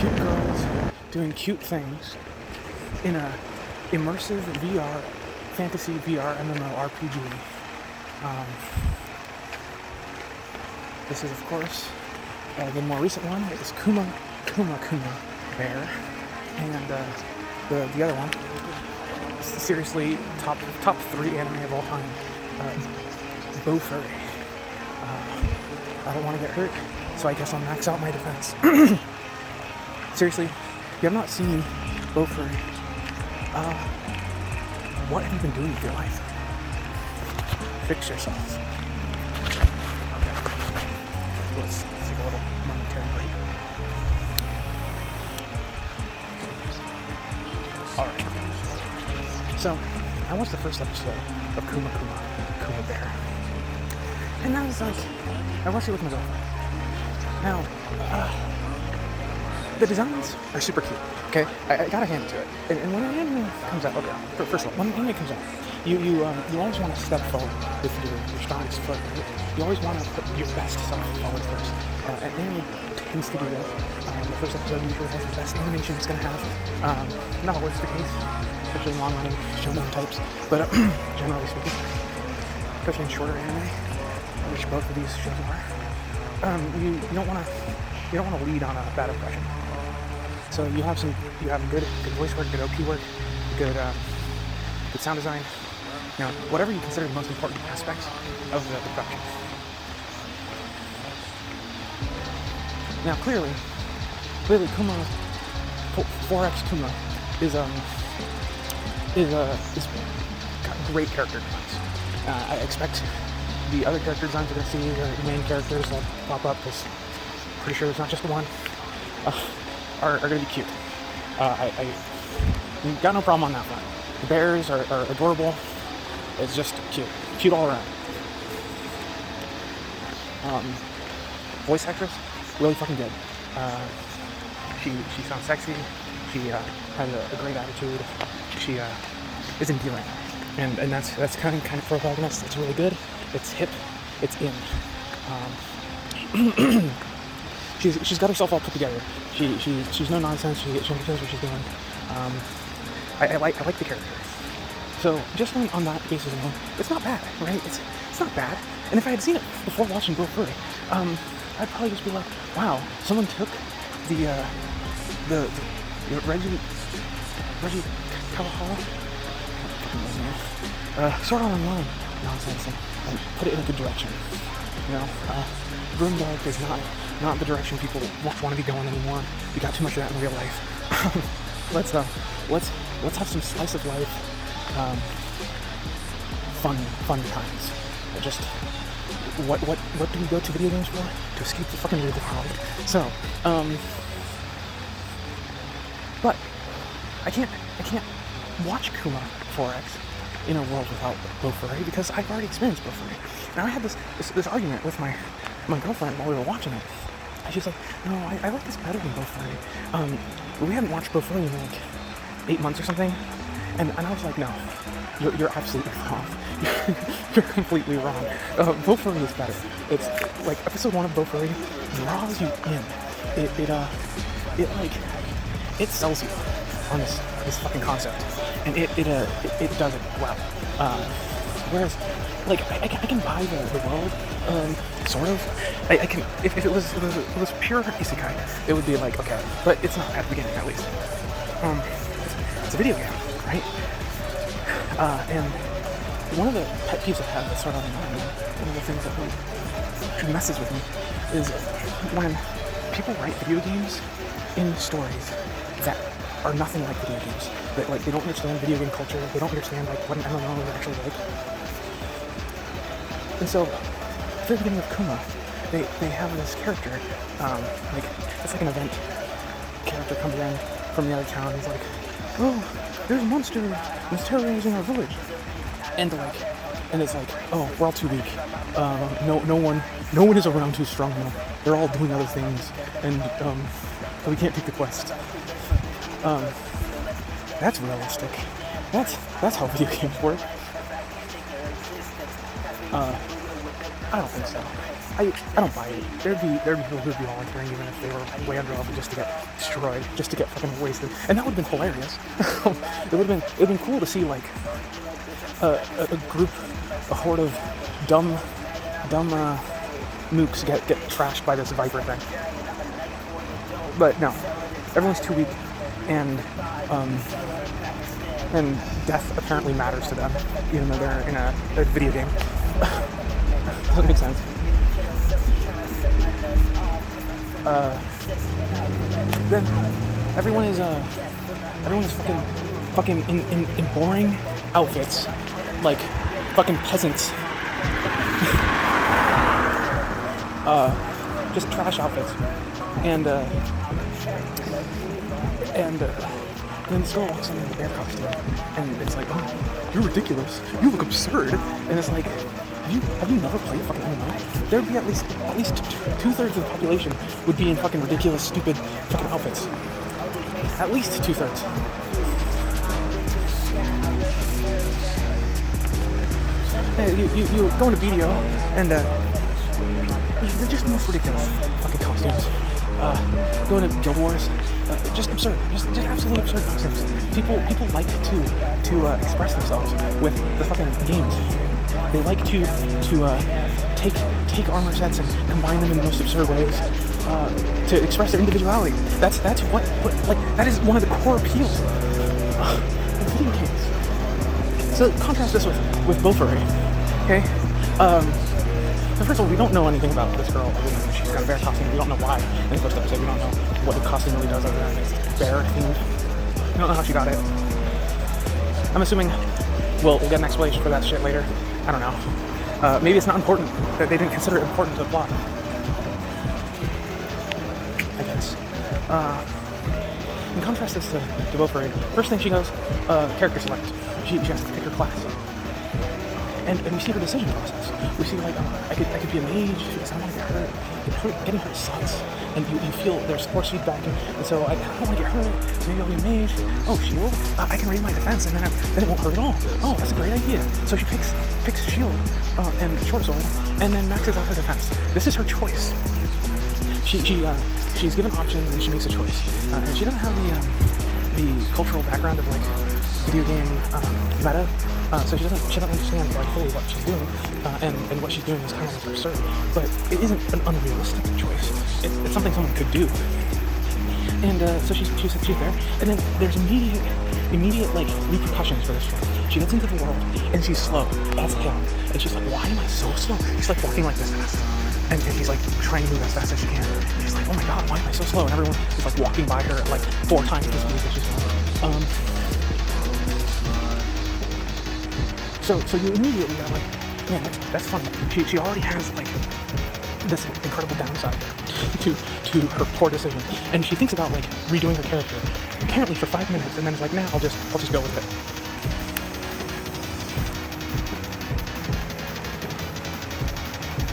cute girls doing cute things in a immersive VR, fantasy VR MMO RPG. This is, of course, the more recent one is kumakumakumabear, and the other one, seriously top 3 anime of all time, bofuri. I don't want to get hurt, so I guess I'll max out my defense. Seriously, if you have not seen bofuri, what have you been doing with your life? Fix yourself. Let's take a little momentary break. Alright. So, I watched the first episode of kumakumakumabear. And I was like, I watched it with my girlfriend. Now, the designs are super cute, okay? I gotta hand it to it. And when an anime comes out, okay, first of all, when an anime comes out, you always want to step forward with your strongest foot, right? You always want to put your best self forward first. And anime tends to do that. The first episode usually has the best animation it's going to have. Not always the case, especially in long-running shonen types, but generally speaking, especially in shorter anime, which both of these shows are, you don't want to lead on a bad impression. So you have good voice work, good OP work, good sound design. You know, whatever you consider the most important aspects of the production. Now, clearly, Kuma, 4X Kuma is got great character designs. I expect the other character designs we're going to see, the main characters that pop up, because I'm pretty sure there's not just one, are going to be cute. I got no problem on that front. The bears are adorable. It's just cute all around. Voice actress, really fucking good. She sounds sexy. She has a great attitude. She is endearing, and that's kind of protagonist. It's really good. It's hip. It's in. She's got herself all put together. She's no nonsense. She knows what she's doing. I like the character. So just on that basis alone, it's not bad, right? It's not bad. And if I had seen it before watching bofuri, I'd probably just be like, wow, someone took the Reggie Kawahala, sort of online nonsense and put it in a good direction. You know, Broomdark is not the direction people want to be going anymore. You got too much of that in real life. Let's have some slice of life. Fun times. Just what do we go to video games for? To escape the fucking real world. So, but I can't watch Kuma 4X in a world without bofuri because I've already experienced bofuri. Now I had this argument with my girlfriend while we were watching it. And she's like, no, I like this better than bofuri. We hadn't watched bofuri in like 8 months or something. And I was like, no, you're absolutely wrong. You're completely wrong. Bofuri is better. It's like episode 1 of bofuri draws you in. It sells you on this fucking concept, and it does it well. Whereas, like I can buy the world, sort of. I can if it was pure isekai, it would be like okay, but it's not at the beginning at least. It's a video game. Right? And one of the pet peeves I have that's sort of annoying, one of the things that messes with me, is when people write video games in stories that are nothing like video games. That like they don't understand video game culture, they don't understand like what an MMO is actually like. And so, at the beginning of Kuma, they have this character, like it's like an event. Character comes in from the other town, he's like, oh, there's a monster that's terrorizing our village. And it's like, oh, we're all too weak. No one is around who's strong enough. They're all doing other things, and we can't take the quest. That's realistic. That's how video games work. I don't think so. I don't buy it. There'd be people who'd be volunteering even if they were way under level just to get destroyed, just to get fucking wasted, and that would have been hilarious. It would have been cool to see like a group, a horde of dumb mooks get trashed by this Viper thing. But no, everyone's too weak, and death apparently matters to them, even though they're in a video game. Doesn't make sense. Then everyone is fucking in boring outfits, like fucking peasants. Just trash outfits, and then this girl walks in a bear costume, and it's like, oh, you're ridiculous. You look absurd. And it's like, have you never played fucking MMO? There'd be at least 2/3 of the population would be in fucking ridiculous, stupid fucking outfits. At least 2/3. Hey, you go into video, and they're just the most ridiculous fucking costumes. Going to Guild Wars, just absurd, just absolutely absurd costumes. People like to express themselves with the fucking games. They like to take armor sets and combine them in the most absurd ways to express their individuality. That's what like that is one of the core appeals of video games. So contrast this with bofuri, okay? So first of all, we don't know anything about this girl. She's got a bear costume. We don't know why. In the first episode, we don't know what the costume really does other than it's bear themed. We don't know how she got it. I'm assuming we'll get an explanation for that shit later. I don't know. Maybe it's not important, that they didn't consider it important to the plot. I guess. In contrast this to bofuri, first thing she goes, character select. She has to pick her class. And we see her decision process. We see like, I could be a mage because I don't want to get hurt. Getting hurt sucks. And you feel there's force feedback, and so I don't want to get hurt. Maybe I'll be a mage. Oh, shield. I can raise my defense, and then it won't hurt at all. Oh, that's a great idea. So she picks shield and short sword, and then maxes out her defense. This is her choice. She's given options, and she makes a choice. And she doesn't have the cultural background of like video game meta. So she doesn't understand like fully what she's doing, and what she's doing is kind of like absurd. But it isn't an unrealistic choice. It's something someone could do. And so she's there, and then there's immediate like repercussions for this choice. She gets into the world, and she's slow as hell. And she's like, why am I so slow? She's like walking like this fast. And he's like trying to move as fast as she can. And she's like, oh my god, why am I so slow? And everyone is like walking by her at like 4 times the speed that she's going. So you immediately are like, man, that's funny. She already has like this incredible downside to her poor decision, and she thinks about like redoing her character apparently for 5 minutes, and then it's like, nah, I'll just go with it.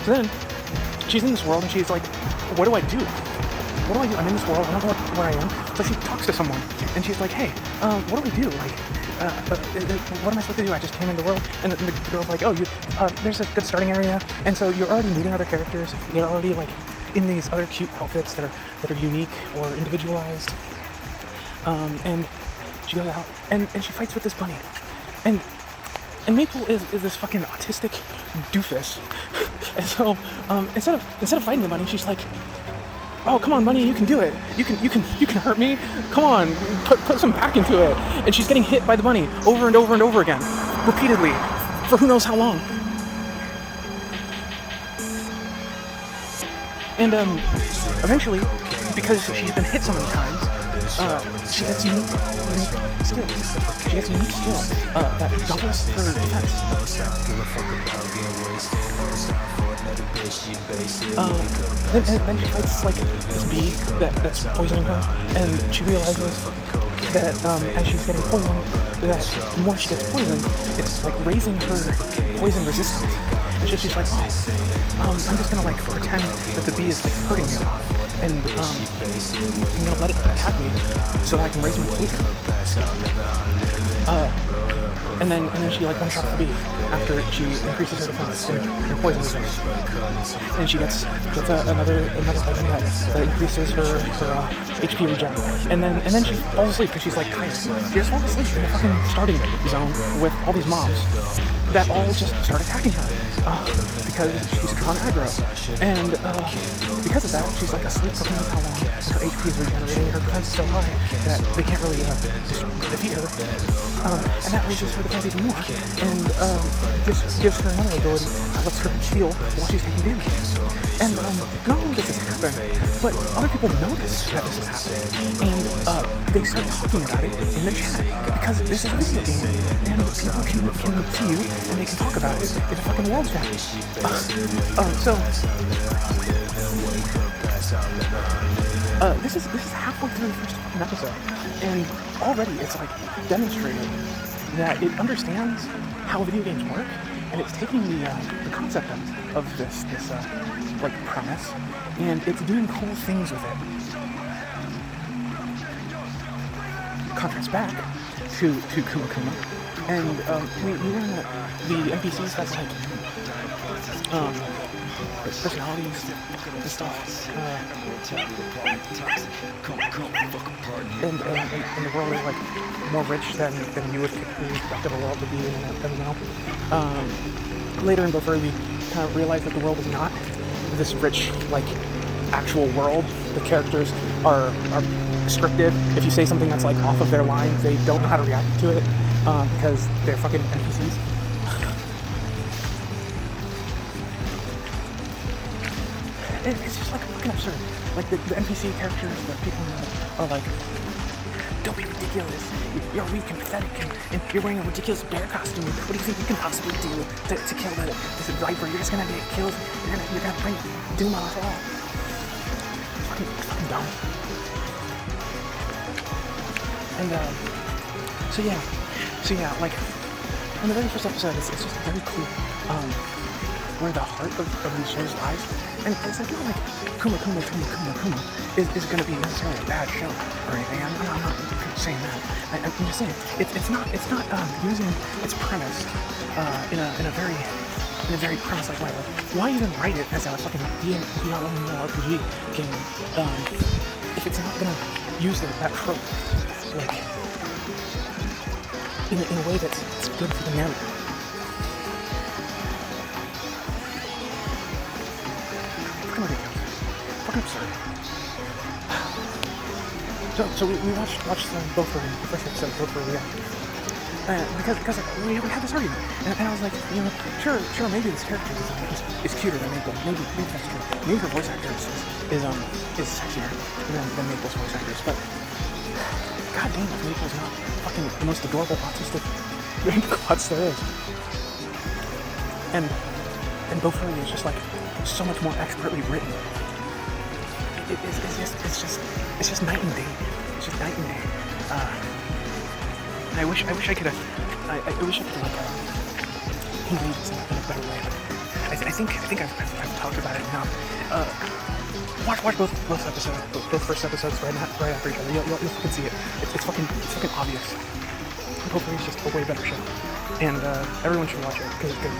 So then she's in this world, and she's like, what do I do? What do I do? I'm in this world. I don't know where I am. So she talks to someone, and she's like, hey, what do we do? Like, what am I supposed to do? I just came in the world, and the girl's like, oh, there's a good starting area, and so you're already meeting other characters. They're already like in these other cute outfits that are unique or individualized. And she goes out and she fights with this bunny, and Maple is this fucking autistic doofus, and so instead of fighting the bunny, she's like, oh, come on, bunny, you can do it. You can hurt me. Come on, put some back into it. And she's getting hit by the bunny over and over and over again, repeatedly, for who knows how long. And eventually, because she's been hit so many times, she gets unique skills. She gets unique skills that doubles her defense. Then she fights like this bee that's poisoning her, and she realizes that as she's getting poisoned, that the more she gets poisoned, it's like raising her poison resistance. And she's like, I'm just gonna like pretend that the bee is like hurting me, I'm gonna let it attack me so that I can raise my fleet. And then she like one-shots the bee after she increases her defense and poison resist. And she gets another item that increases her HP regen. And then she falls asleep because she's like tired. She just falls asleep in the fucking starting zone with all these mobs that all just start attacking her because she's strong aggro. And because of that, she's like asleep for how long. Her HP is regenerating. Her defense is so high that they can't really defeat her. And that raises her defense even more. And gives her another ability that lets her heal while she's taking damage. And not only does this happen, but other people notice that this is happening. And they start talking about it in the chat. Because this is a video game. And people can see you and they can talk about it in a fucking world chat. This is halfway through the first fucking episode, and already it's like demonstrating that it understands how video games work, and it's taking the concept of this like premise, and it's doing cool things with it. Contrast back to Kumakuma, and we learn that the NPCs has like personalities and stuff, and the world is like more rich than you would typically expect a world to be in an MMO. Later in bofuri, we kind of realize that the world is not this rich, like, actual world. The characters are scripted. If you say something that's like off of their line, they don't know how to react to it because they're fucking NPCs. It's just like fucking absurd. Like the NPC characters, the people are like, don't be ridiculous. You're weak and pathetic, and you're wearing a ridiculous bear costume. What do you think you can possibly do to kill this viper? You're just gonna get killed. You're gonna bring doom on us all. Fucking dumb. And so yeah, like in the very first episode, it's just very clear where the heart of these shows lies. And it's like, not like Kuma is going to be necessarily a bad show or anything. I'm not saying that. I'm just saying it's not using its premise in a very premise-like way. Like, why even write it as a fucking RPG game if it's not going to use that trope like in a way that's good for the narrative? Fucking absurd. So we watched bofuri, the first episode of bofuri, yeah. Because we had this argument, and I was like, sure, maybe this character is cuter than Maple. Maybe that's true. Maybe her voice actor is sexier than Maple's voice actors, but god damn it, Maple's not fucking the most adorable autistic bots there is. And bofuri is just like so much more expertly written. It's just night and day. It's just night and day. And I wish I could have. I wish I could like convey this in a better way. I think I've talked about it enough. Watch both episodes, both first episodes right after each other. You'll fucking see it. It's fucking obvious. Hopefully, it's just a way better show, and everyone should watch it because it's good.